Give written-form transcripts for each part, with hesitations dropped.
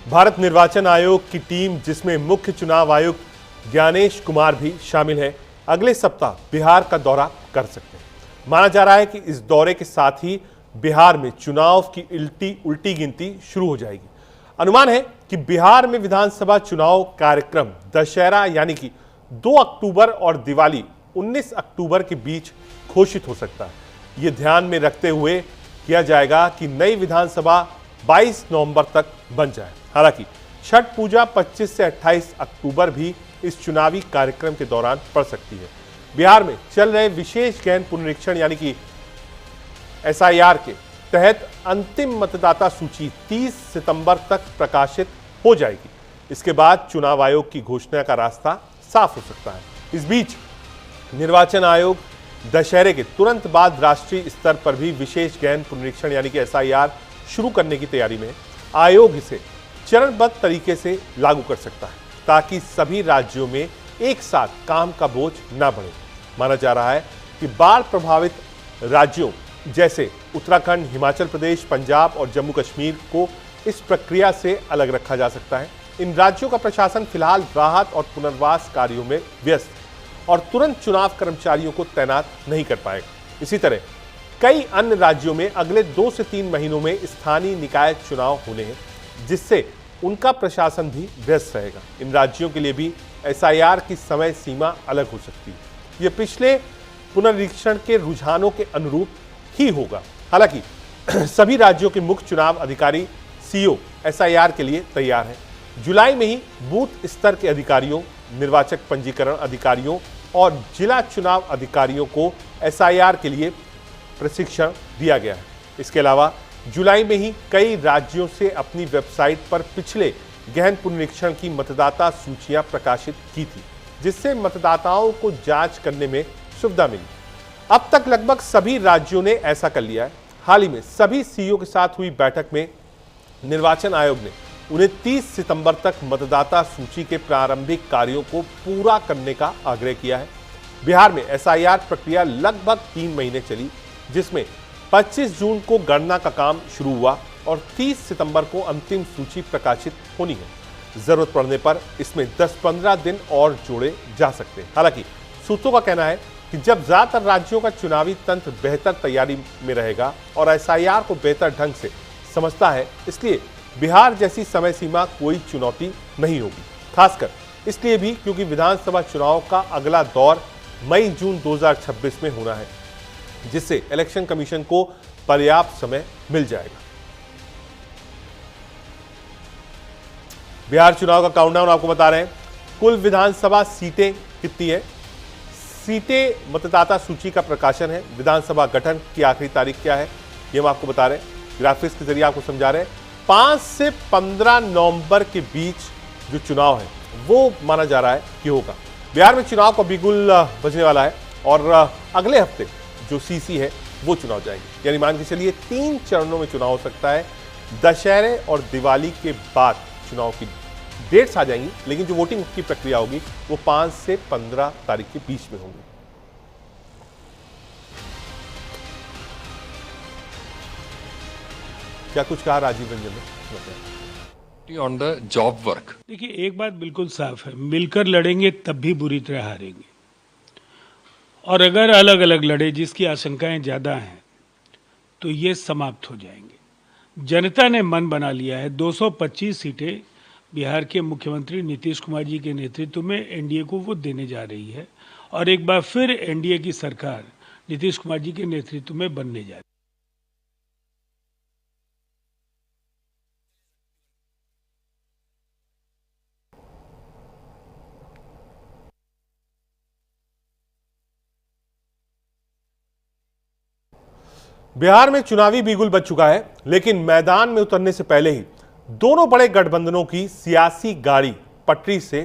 भारत निर्वाचन आयोग की टीम, जिसमें मुख्य चुनाव आयुक्त ज्ञानेश कुमार भी शामिल है, अगले सप्ताह बिहार का दौरा कर सकते हैं। माना जा रहा है कि इस दौरे के साथ ही बिहार में चुनाव की उल्टी गिनती शुरू हो जाएगी। अनुमान है कि बिहार में विधानसभा चुनाव कार्यक्रम दशहरा यानी कि 2 अक्टूबर और दिवाली 19 अक्टूबर के बीच घोषित हो सकता है। यह ध्यान में रखते हुए किया जाएगा कि नई विधानसभा 22 नवंबर तक बन जाए। हालांकि छठ पूजा 25 से 28 अक्टूबर भी इस चुनावी कार्यक्रम के दौरान पड़ सकती है। बिहार में चल रहे विशेष गहन पुनरीक्षण यानी कि SIR के तहत अंतिम मतदाता सूची 30 सितंबर तक प्रकाशित हो जाएगी। इसके बाद चुनाव आयोग की घोषणा का रास्ता साफ हो सकता है। इस बीच निर्वाचन आयोग दशहरे के तुरंत बाद राष्ट्रीय स्तर पर भी विशेष गहन पुनरीक्षण यानी कि SIR शुरू करने की तैयारी में। आयोग इसे चरणबद्ध तरीके से लागू कर सकता है ताकि सभी राज्यों में एक साथ काम का बोझ न बढ़े। माना जा रहा है कि बाढ़ प्रभावित राज्यों जैसे उत्तराखंड, हिमाचल प्रदेश, पंजाब और जम्मू कश्मीर को इस प्रक्रिया से अलग रखा जा सकता है। इन राज्यों का प्रशासन फिलहाल राहत और पुनर्वास कार्यों में व्यस्त और तुरंत चुनाव कर्मचारियों को तैनात नहीं कर पाएगा। इसी तरह कई अन्य राज्यों में अगले 2 से 3 महीनों में स्थानीय निकाय चुनाव होने हैं, जिससे उनका प्रशासन भी व्यस्त रहेगा। इन राज्यों के लिए भी SIR की समय सीमा अलग हो सकती है। यह पिछले पुनरीक्षण के रुझानों के अनुरूप ही होगा। हालांकि सभी राज्यों के मुख्य चुनाव अधिकारी CO SIR के लिए तैयार हैं। जुलाई में ही बूथ स्तर के अधिकारियों, निर्वाचक पंजीकरण अधिकारियों और जिला चुनाव अधिकारियों को SIR के लिए प्रशिक्षण दिया गया है। इसके अलावा जुलाई में ही कई राज्यों से अपनी वेबसाइट पर पिछले गहन पुनरीक्षण की मतदाता सूचियां प्रकाशित की थी, जिससे मतदाताओं को जांच करने में सुविधा मिली। अब तक लगभग सभी राज्यों ने ऐसा कर लिया है। हाल ही में सभी CO के साथ हुई बैठक में निर्वाचन आयोग ने उन्हें 30 सितंबर तक मतदाता सूची के प्रारंभिक कार्यों को पूरा करने का आग्रह किया है। बिहार में SIR प्रक्रिया लगभग 3 महीने चली, जिसमें 25 जून को गणना का काम शुरू हुआ और 30 सितंबर को अंतिम सूची प्रकाशित होनी है। जरूरत पड़ने पर इसमें 10-15 दिन और जोड़े जा सकते हैं। हालांकि सूत्रों का कहना है कि जब ज्यादातर राज्यों का चुनावी तंत्र बेहतर तैयारी में रहेगा और SIR को बेहतर ढंग से समझता है, इसलिए बिहार जैसी समय सीमा कोई चुनौती नहीं होगी। खासकर इसलिए भी क्योंकि विधानसभा चुनाव का अगला दौर मई-जून 2026 में होना है, जिससे इलेक्शन कमीशन को पर्याप्त समय मिल जाएगा। बिहार चुनाव का काउंटडाउन आपको बता रहे हैं। कुल विधानसभा सीटें कितनी है? सीटें मतदाता सूची का प्रकाशन है। विधानसभा गठन की आखिरी तारीख क्या है, ये हम आपको बता रहे हैं। ग्राफिक्स के जरिए आपको समझा रहे हैं। 5 से 15 नवंबर के बीच जो चुनाव है वो माना जा रहा है कि होगा। बिहार में चुनाव का बिगुल बजने वाला है और अगले हफ्ते जो CC है वो चुनाव जाएगी। यानी मान के चलिए 3 चरणों में चुनाव हो सकता है। दशहरे और दिवाली के बाद चुनाव की डेट्स आ जाएंगी, लेकिन जो वोटिंग की प्रक्रिया होगी वो 5 से 15 तारीख के बीच में होगी। क्या कुछ कहा राजीव रंजन ने ऑन द जॉब वर्क? देखिए, एक बात बिल्कुल साफ है, मिलकर लड़ेंगे तब भी बुरी तरह हारेंगे, और अगर अलग अलग लड़े जिसकी आशंकाएं ज़्यादा हैं तो ये समाप्त हो जाएंगे। जनता ने मन बना लिया है। 225 सीटें बिहार के मुख्यमंत्री नीतीश कुमार जी के नेतृत्व में NDA को वो देने जा रही है और एक बार फिर NDA की सरकार नीतीश कुमार जी के नेतृत्व में बनने जा रही है। बिहार में चुनावी बिगुल बज चुका है, लेकिन मैदान में उतरने से पहले ही दोनों बड़े गठबंधनों की सियासी गाड़ी पटरी से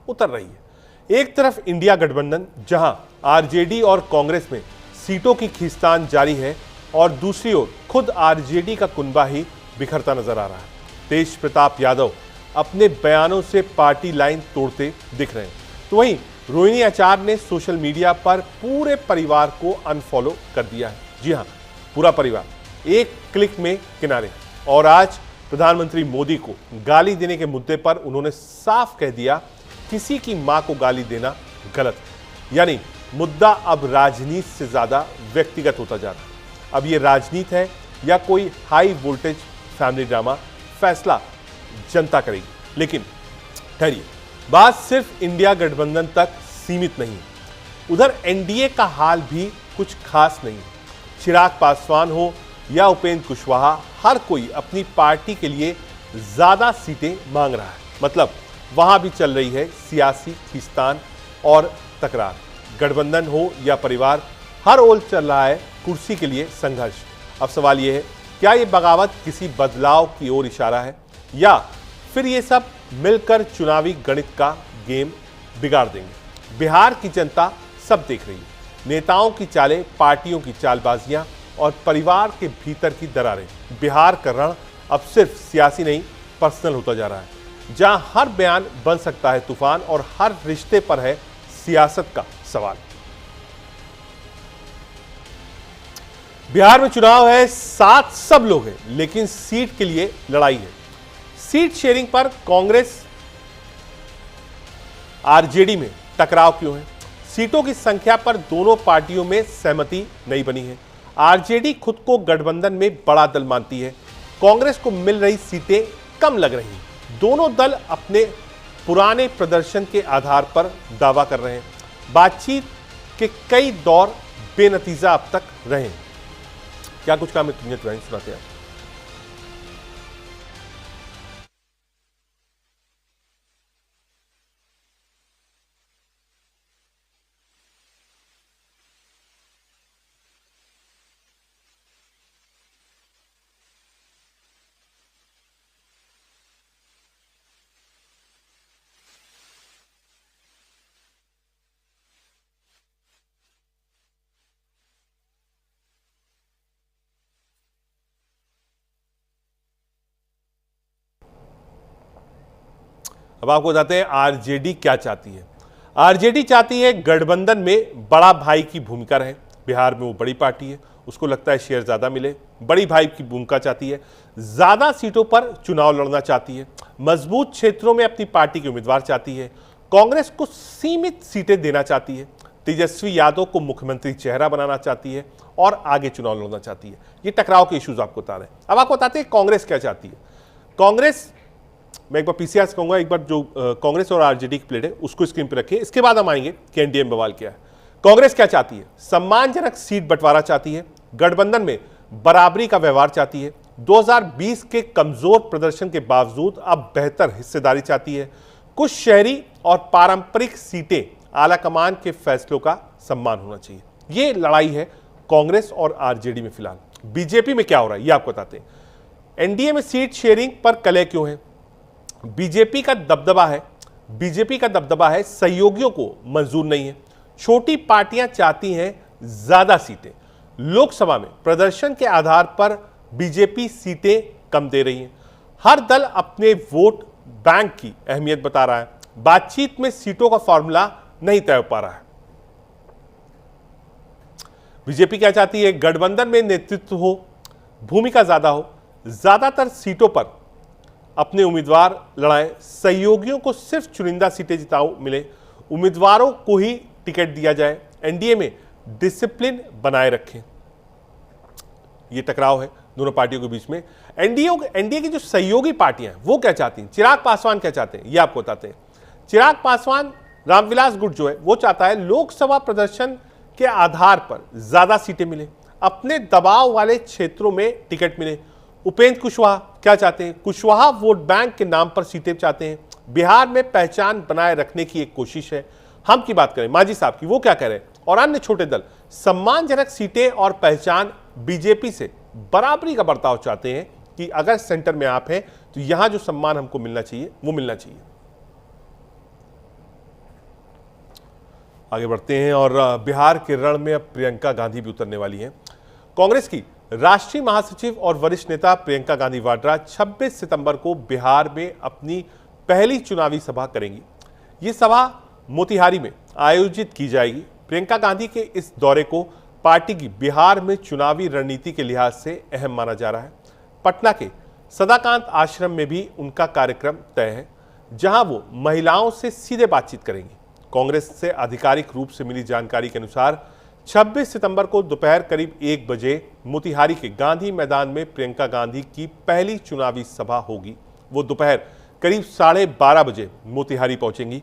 उतर रही है। एक तरफ इंडिया गठबंधन, जहां RJD और कांग्रेस में सीटों की खींचतान जारी है, और दूसरी ओर खुद RJD का कुनबा ही बिखरता नजर आ रहा है। तेज प्रताप यादव अपने बयानों से पार्टी लाइन तोड़ते दिख रहे हैं, तो वहीं रोहिणी आचार्य ने सोशल मीडिया पर पूरे परिवार को अनफॉलो कर दिया है। जी हां, पूरा परिवार एक क्लिक में किनारे। और आज प्रधानमंत्री मोदी को गाली देने के मुद्दे पर उन्होंने साफ कह दिया, किसी की मां को गाली देना गलत है। यानी मुद्दा अब राजनीति से ज्यादा व्यक्तिगत होता जा रहा है। अब ये राजनीति है या कोई हाई वोल्टेज फैमिली ड्रामा, फैसला जनता करेगी। लेकिन ठहरिए, बात सिर्फ इंडिया गठबंधन तक सीमित नहीं है। उधर एनडीए का हाल भी कुछ खास नहीं है। चिराग पासवान हो या उपेंद्र कुशवाहा, हर कोई अपनी पार्टी के लिए ज्यादा सीटें मांग रहा है। मतलब वहां भी चल रही है सियासी खींचतान और तकरार। गठबंधन हो या परिवार, हर ओर चल रहा है कुर्सी के लिए संघर्ष। अब सवाल यह है, क्या ये बगावत किसी बदलाव की ओर इशारा है या फिर ये सब मिलकर चुनावी गणित का गेम बिगाड़ देंगे? बिहार की जनता सब देख रही है। नेताओं की चालें, पार्टियों की चालबाजियां और परिवार के भीतर की दरारें। बिहार का रण अब सिर्फ सियासी नहीं, पर्सनल होता जा रहा है, जहां हर बयान बन सकता है तूफान और हर रिश्ते पर है सियासत का सवाल। बिहार में चुनाव है, साथ सब लोग हैं, लेकिन सीट के लिए लड़ाई है। सीट शेयरिंग पर कांग्रेस आरजेडी में टकराव क्यों है? सीटों की संख्या पर दोनों पार्टियों में सहमति नहीं बनी है। आरजेडी खुद को गठबंधन में बड़ा दल मानती है, कांग्रेस को मिल रही सीटें कम लग रही हैं। दोनों दल अपने पुराने प्रदर्शन के आधार पर दावा कर रहे हैं। बातचीत के कई दौर बेनतीजा अब तक रहे हैं। क्या कुछ काम है, तुम्हें सुनाते हैं। अब आपको बताते हैं आरजेडी क्या चाहती है। आरजेडी चाहती है गठबंधन में बड़ा भाई की भूमिका रहे। बिहार में वो बड़ी पार्टी है, उसको लगता है शेयर ज्यादा मिले। बड़ी भाई की भूमिका चाहती है, ज्यादा सीटों पर चुनाव लड़ना चाहती है, मजबूत क्षेत्रों में अपनी पार्टी के उम्मीदवार चाहती है। कांग्रेस को सीमित सीटें देना चाहती है, तेजस्वी यादव को मुख्यमंत्री चेहरा बनाना चाहती है और आगे चुनाव लड़ना चाहती है। ये टकराव के इश्यूज आपको बता रहे हैं। अब आपको बताते हैं कांग्रेस क्या चाहती है। कांग्रेस, मैं एक बार पीसीआर से कहूंगा, एक बार जो कांग्रेस और आरजेडी की प्लेट है उसको स्क्रीन पर रखिए, इसके बाद हम आएंगे कि एनडीए में बवाल क्या है। कांग्रेस क्या चाहती है? सम्मानजनक सीट बंटवारा चाहती है, गठबंधन में बराबरी का व्यवहार चाहती है, 2020 के कमजोर प्रदर्शन के बावजूद अब बेहतर हिस्सेदारी चाहती है, कुछ शहरी और पारंपरिक सीटें आला कमान के फैसलों का सम्मान होना चाहिए। ये लड़ाई है कांग्रेस और आरजेडी में। फिलहाल बीजेपी में क्या हो रहा है ये आपको बताते हैं। एनडीए में सीट शेयरिंग पर कलह क्यों है? बीजेपी का दबदबा है, सहयोगियों को मंजूर नहीं है। छोटी पार्टियां चाहती हैं ज्यादा सीटें। लोकसभा में प्रदर्शन के आधार पर बीजेपी सीटें कम दे रही है। हर दल अपने वोट बैंक की अहमियत बता रहा है। बातचीत में सीटों का फॉर्मूला नहीं तय हो पा रहा है। बीजेपी क्या चाहती है? गठबंधन में नेतृत्व हो, भूमिका ज्यादा हो, ज्यादातर सीटों पर अपने उम्मीदवार लड़ाएं, सहयोगियों को सिर्फ चुनिंदा सीटें जिताओ मिले, उम्मीदवारों को ही टिकट दिया जाए, एनडीए में डिसिप्लिन बनाए रखें। यह टकराव है दोनों पार्टियों के बीच में। एनडीए की जो सहयोगी पार्टियां हैं वो क्या चाहती हैं? चिराग पासवान क्या चाहते हैं ये आपको बताते हैं। चिराग पासवान, रामविलास गुट जो है वो चाहता है लोकसभा प्रदर्शन के आधार पर ज्यादा सीटें मिले, अपने दबाव वाले क्षेत्रों में टिकट मिले। उपेंद्र कुशवाहा क्या चाहते हैं? कुशवाहा वोट बैंक के नाम पर सीटें चाहते हैं। बिहार में पहचान बनाए रखने की एक कोशिश है। हम की बात करें मांझी साहब की, वो क्या कह रहे हैं? और अन्य छोटे दल सम्मानजनक सीटें और पहचान, बीजेपी से बराबरी का बर्ताव चाहते हैं कि अगर सेंटर में आप हैं तो यहां जो सम्मान हमको मिलना चाहिए वो मिलना चाहिए। आगे बढ़ते हैं और बिहार के रण में अब प्रियंका गांधी भी उतरने वाली हैं। कांग्रेस की राष्ट्रीय महासचिव और वरिष्ठ नेता प्रियंका गांधी वाड्रा 26 सितंबर को बिहार में अपनी पहली चुनावी सभा करेंगी। ये सभा मोतिहारी में आयोजित की जाएगी। प्रियंका गांधी के इस दौरे को पार्टी की बिहार में चुनावी रणनीति के लिहाज से अहम माना जा रहा है। पटना के सदाकांत आश्रम में भी उनका कार्यक्रम तय है, जहां वो महिलाओं से सीधे बातचीत करेंगी। कांग्रेस से आधिकारिक रूप से मिली जानकारी के अनुसार 26 सितंबर को दोपहर करीब 1 बजे मोतिहारी के गांधी मैदान में प्रियंका गांधी की पहली चुनावी सभा होगी। वो दोपहर करीब 12:30 बजे मोतिहारी पहुंचेंगी।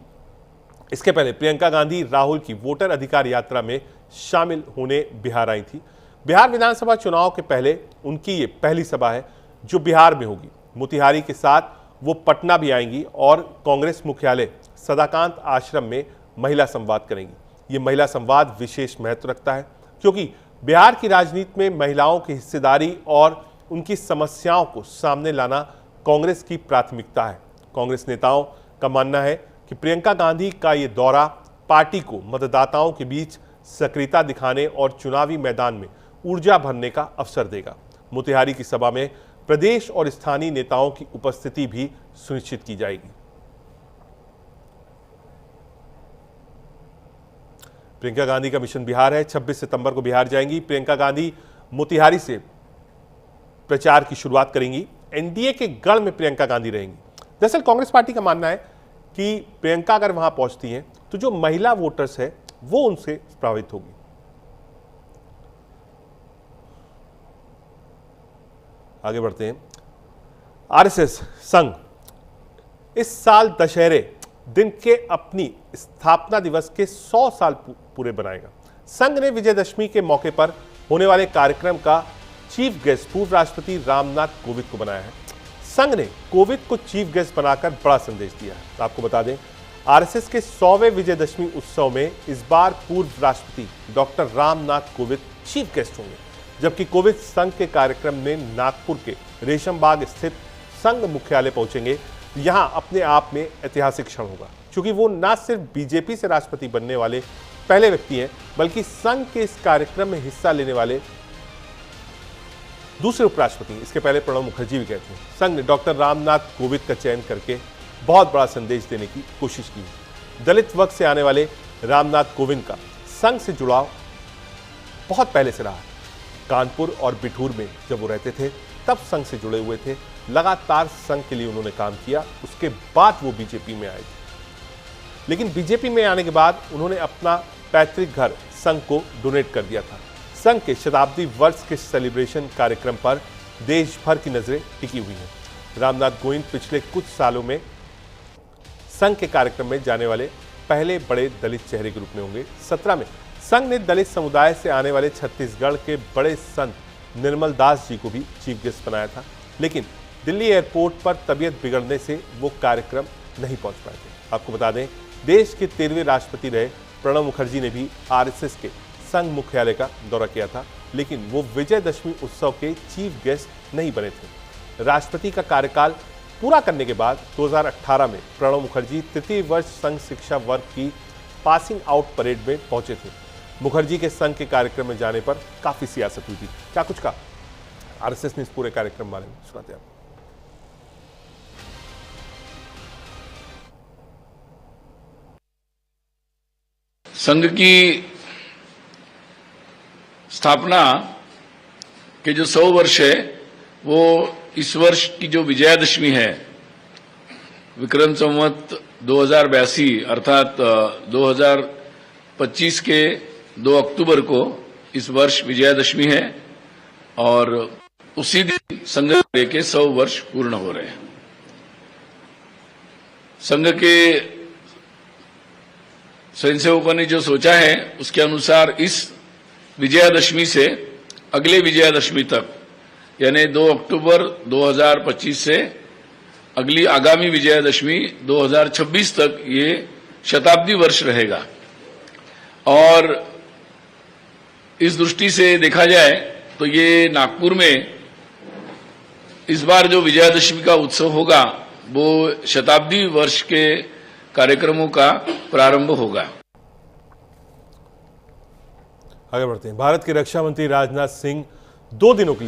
इसके पहले प्रियंका गांधी राहुल की वोटर अधिकार यात्रा में शामिल होने बिहार आई थी। बिहार विधानसभा चुनाव के पहले उनकी ये पहली सभा है जो बिहार में होगी। मोतिहारी के साथ वो पटना भी आएंगी और कांग्रेस मुख्यालय सदाकांत आश्रम में महिला संवाद करेंगी। ये महिला संवाद विशेष महत्व रखता है क्योंकि बिहार की राजनीति में महिलाओं की हिस्सेदारी और उनकी समस्याओं को सामने लाना कांग्रेस की प्राथमिकता है। कांग्रेस नेताओं का मानना है कि प्रियंका गांधी का ये दौरा पार्टी को मतदाताओं के बीच सक्रियता दिखाने और चुनावी मैदान में ऊर्जा भरने का अवसर देगा। मोतिहारी की सभा में प्रदेश और स्थानीय नेताओं की उपस्थिति भी सुनिश्चित की जाएगी। प्रियंका गांधी का मिशन बिहार है। 26 सितंबर को बिहार जाएंगी। प्रियंका गांधी मोतिहारी से प्रचार की शुरुआत करेंगी। एनडीए के गढ़ में प्रियंका गांधी रहेंगी। दरअसल कांग्रेस पार्टी का मानना है कि प्रियंका अगर वहां पहुंचती हैं तो जो महिला वोटर्स है वो उनसे प्रभावित होगी। आगे बढ़ते हैं। आरएसएस संघ इस साल दशहरे दिन के अपनी स्थापना दिवस के 100 साल पूरे बनाएगा। संघ ने विजयदशमी के मौके पर होने वाले कार्यक्रम का चीफ गेस्ट पूर्व राष्ट्रपति रामनाथ कोविंद को बनाया है। संघ ने कोविंद को चीफ गेस्ट बनाकर बड़ा संदेश दिया है। तो आपको बता दें, आरएसएस के 100वें विजयदशमी उत्सव में इस बार पूर्व राष्ट्रपति doctor Ramnath Kovind chief guest होंगे, जबकि कोविंद संघ के कार्यक्रम में नागपुर के रेशमबाग स्थित संघ मुख्यालय पहुंचेंगे। यहां अपने आप में ऐतिहासिक क्षण होगा, क्योंकि वो न सिर्फ बीजेपी से राष्ट्रपति बनने वाले पहले व्यक्ति हैं, बल्कि संघ के इस कार्यक्रम में हिस्सा लेने वाले दूसरे उपराष्ट्रपति। इसके पहले प्रणब मुखर्जी भी गए थे। संघ ने डॉक्टर रामनाथ कोविंद का चयन करके बहुत बड़ा संदेश देने की कोशिश की है। दलित वर्ग से आने वाले रामनाथ कोविंद का संघ से जुड़ाव बहुत पहले से रहा है। कानपुर और बिठूर में जब वो रहते थे तब संघ से जुड़े हुए थे। लगातार संघ के लिए उन्होंने काम किया। उसके बाद वो बीजेपी में आए थे, लेकिन बीजेपी में आने के बाद उन्होंने अपना पैतृक घर संघ को डोनेट कर दिया था। संघ के शताब्दी वर्ष के सेलिब्रेशन कार्यक्रम पर देश भर की नजरें टिकी हुई हैं। रामनाथ कोविंद पिछले कुछ सालों में संघ के कार्यक्रम में जाने वाले पहले बड़े दलित चेहरे के रूप में होंगे। 17 में संघ ने दलित समुदाय से आने वाले छत्तीसगढ़ के बड़े संत निर्मल दास जी को भी चीफ गेस्ट बनाया था, लेकिन दिल्ली एयरपोर्ट पर तबीयत बिगड़ने से वो कार्यक्रम नहीं पहुंच पाए थे। आपको बता दें, देश के 13वें राष्ट्रपति रहे प्रणब मुखर्जी ने भी आरएसएस के संघ मुख्यालय का दौरा किया था, लेकिन वो विजयदशमी उत्सव के चीफ गेस्ट नहीं बने थे। राष्ट्रपति का कार्यकाल पूरा करने के बाद 2018 में प्रणब मुखर्जी तृतीय वर्ष संघ शिक्षा वर्ग की पासिंग आउट परेड में पहुंचे थे। मुखर्जी के संघ के कार्यक्रम में जाने पर काफी सियासत हुई थी। क्या कुछ कहा आरएसएस ने इस पूरे कार्यक्रम बारे में, सुनाते हैं। संघ की स्थापना के जो 100 वर्ष है, वो इस वर्ष की जो विजयादशमी है, विक्रम संवत 2082 अर्थात 2025 के 2 अक्टूबर को इस वर्ष विजयादशमी है और उसी दिन संघ के 100 वर्ष पूर्ण हो रहे हैं। संघ के स्वयंसेवकों ने जो सोचा है उसके अनुसार इस विजयादशमी से अगले विजयादशमी तक, यानी 2 अक्टूबर 2025 से अगली आगामी विजयादशमी 2026 तक ये शताब्दी वर्ष रहेगा। और इस दृष्टि से देखा जाए तो ये नागपुर में इस बार जो विजयादशमी का उत्सव होगा वो शताब्दी वर्ष के कार्यक्रमों का प्रारंभ होगा। आगे बढ़ते हैं। भारत के रक्षा मंत्री राजनाथ सिंह 2 दिनों के लिए